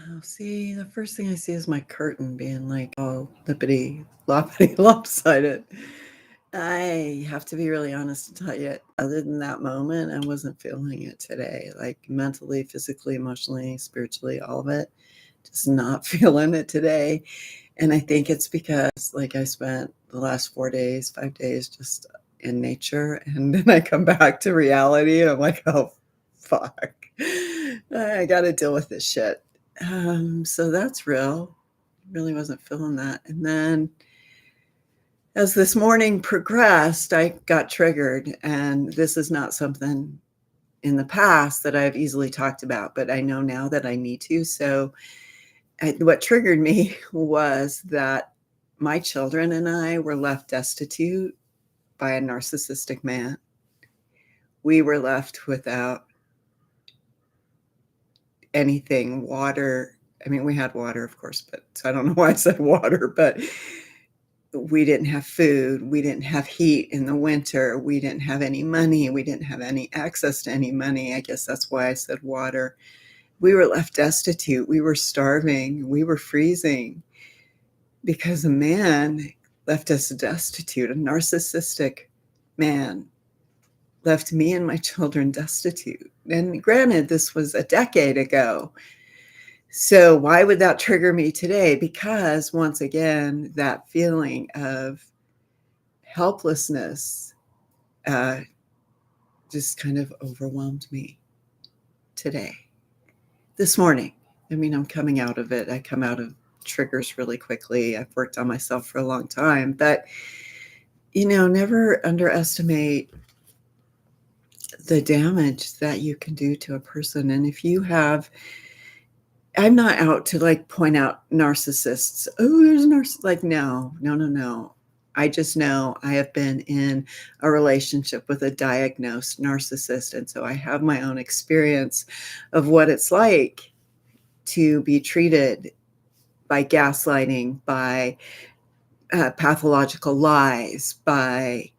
Oh, see, the first thing I see is my curtain being like all lippity, loppity, lopsided. I have to be really honest and tell you, other than that moment, I wasn't feeling it today. Like mentally, physically, emotionally, spiritually, all of it. Just not feeling it today. And I think it's because, like, I spent the last 4 days, 5 days just in nature. And then I come back to reality and I'm like, oh, fuck. I got to deal with this shit. So that's real. Really wasn't feeling that. And then as this morning progressed, I got triggered. And this is not something in the past that I've easily talked about, but I know now that I need to. So what triggered me was that my children and I were left destitute by a narcissistic man. We were left without anything, water. I mean, we had water, of course, but so I don't know why I said water, but we didn't have food. We didn't have heat in the winter. We didn't have any money. We didn't have any access to any money. I guess that's why I said water. We were left destitute. We were starving. We were freezing because a man left us destitute. A narcissistic man left me and my children destitute. And granted, this was a decade ago. So why would that trigger me today? Because once again, that feeling of helplessness uh, just kind of overwhelmed me today, this morning. I mean, I'm coming out of it. I come out of triggers really quickly. I've worked on myself for a long time, but never underestimate the damage that you can do to a person. And if you have, I'm not out to like point out narcissists. Oh, there's a narcissist. Like, no. I just know I have been in a relationship with a diagnosed narcissist. And so I have my own experience of what it's like to be treated by gaslighting, by pathological lies, by,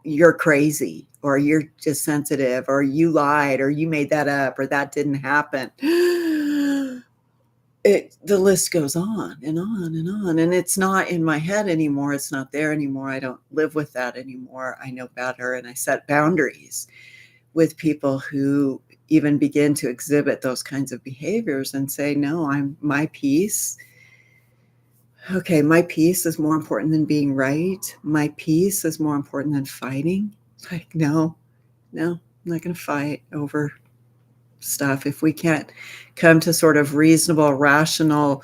you're crazy, or you're just sensitive, or you lied, or you made that up, or that didn't happen. The list goes on and on and on. And it's not in my head anymore. It's not there anymore. I don't live with that anymore. I know better. And I set boundaries with people who even begin to exhibit those kinds of behaviors and say, no, my peace. Okay, my peace is more important than being right. My peace is more important than fighting. Like, no, I'm not going to fight over stuff. If we can't come to sort of reasonable, rational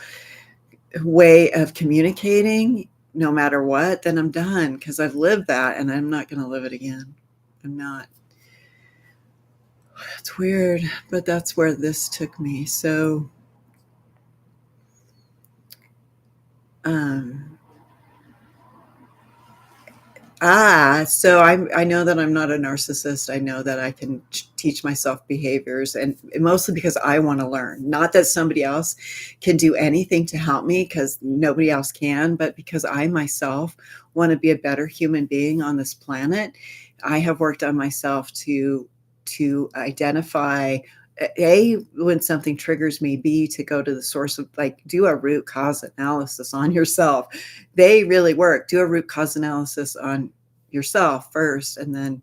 way of communicating, no matter what, then I'm done, because I've lived that and I'm not going to live it again. I'm not. It's weird, but that's where this took me. So, so I know that I'm not a narcissist. I know that I can teach myself behaviors, and mostly because I want to learn. Not that somebody else can do anything to help me, because nobody else can, but because I myself want to be a better human being on this planet. I have worked on myself to identify, A, when something triggers me, B, to go to the source of, like, do a root cause analysis on yourself. They really work. Do a root cause analysis on yourself first, and then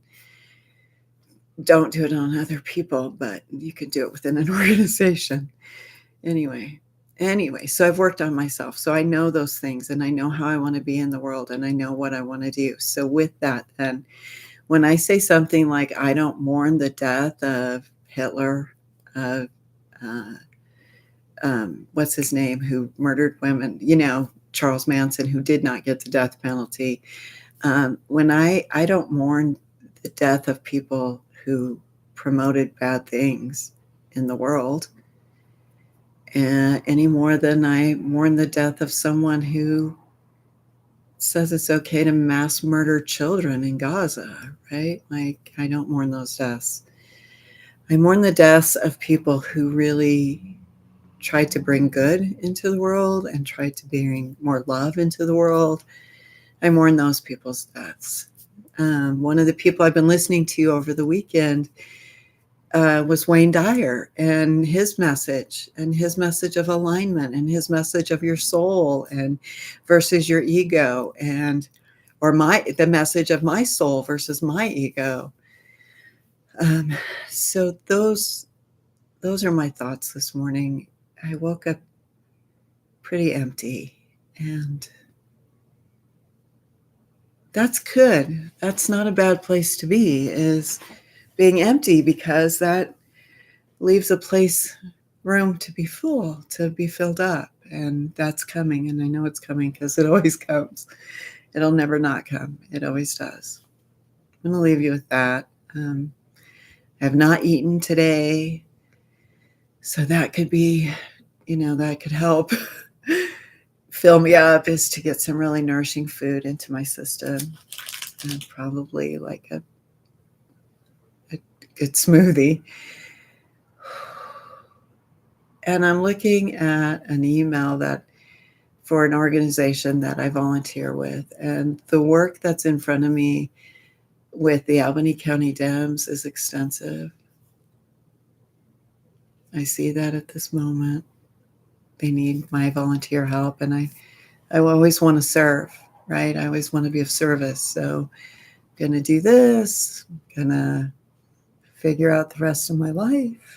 don't do it on other people, but you can do it within an organization. Anyway, so I've worked on myself. So I know those things, and I know how I want to be in the world, and I know what I want to do. So with that, then, when I say something like, I don't mourn the death of Hitler, of what's his name, who murdered women, Charles Manson, who did not get the death penalty. When I don't mourn the death of people who promoted bad things in the world, any more than I mourn the death of someone who says it's okay to mass murder children in Gaza, right? Like, I don't mourn those deaths. I mourn the deaths of people who really tried to bring good into the world and tried to bring more love into the world. I mourn those people's deaths. One of the people I've been listening to over the weekend was Wayne Dyer and his message of alignment and his message of your soul and versus your ego, and or the message of my soul versus my ego. So those are my thoughts this morning. I woke up pretty empty, and that's good. That's not a bad place to be, is being empty, because that leaves a room to be full, to be filled up. And that's coming. And I know it's coming because it always comes. It'll never not come. It always does. I'm going to leave you with that. I have not eaten today. So that could be, that could help fill me up, is to get some really nourishing food into my system, and probably like a good smoothie. And I'm looking at an email for an organization that I volunteer with, and the work that's in front of me with the Albany County Dems is extensive. I see that at this moment. They need my volunteer help, and I always want to serve, right? I always want to be of service. So I'm going to do this. I'm going to figure out the rest of my life.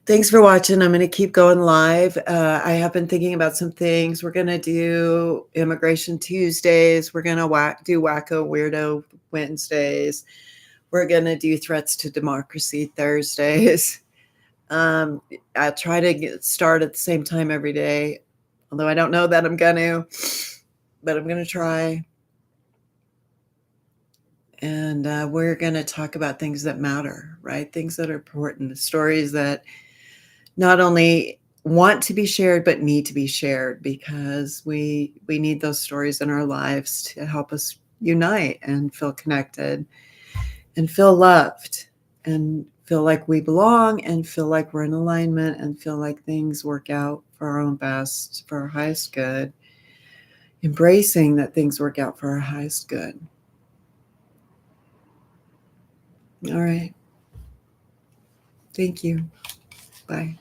Thanks for watching. I'm going to keep going live. I have been thinking about some things. We're going to do Immigration Tuesdays. We're going to do Wacko Weirdo Wednesdays. We're going to do Threats to Democracy Thursdays. I'll try to start at the same time every day, although I don't know that I'm going to, but I'm going to try. And we're going to talk about things that matter, right? Things that are important, the stories that not only want to be shared, but need to be shared, because we need those stories in our lives to help us unite and feel connected and feel loved and feel like we belong and feel like we're in alignment and feel like things work out for our own best, for our highest good, embracing that things work out for our highest good. All right. Thank you. Bye.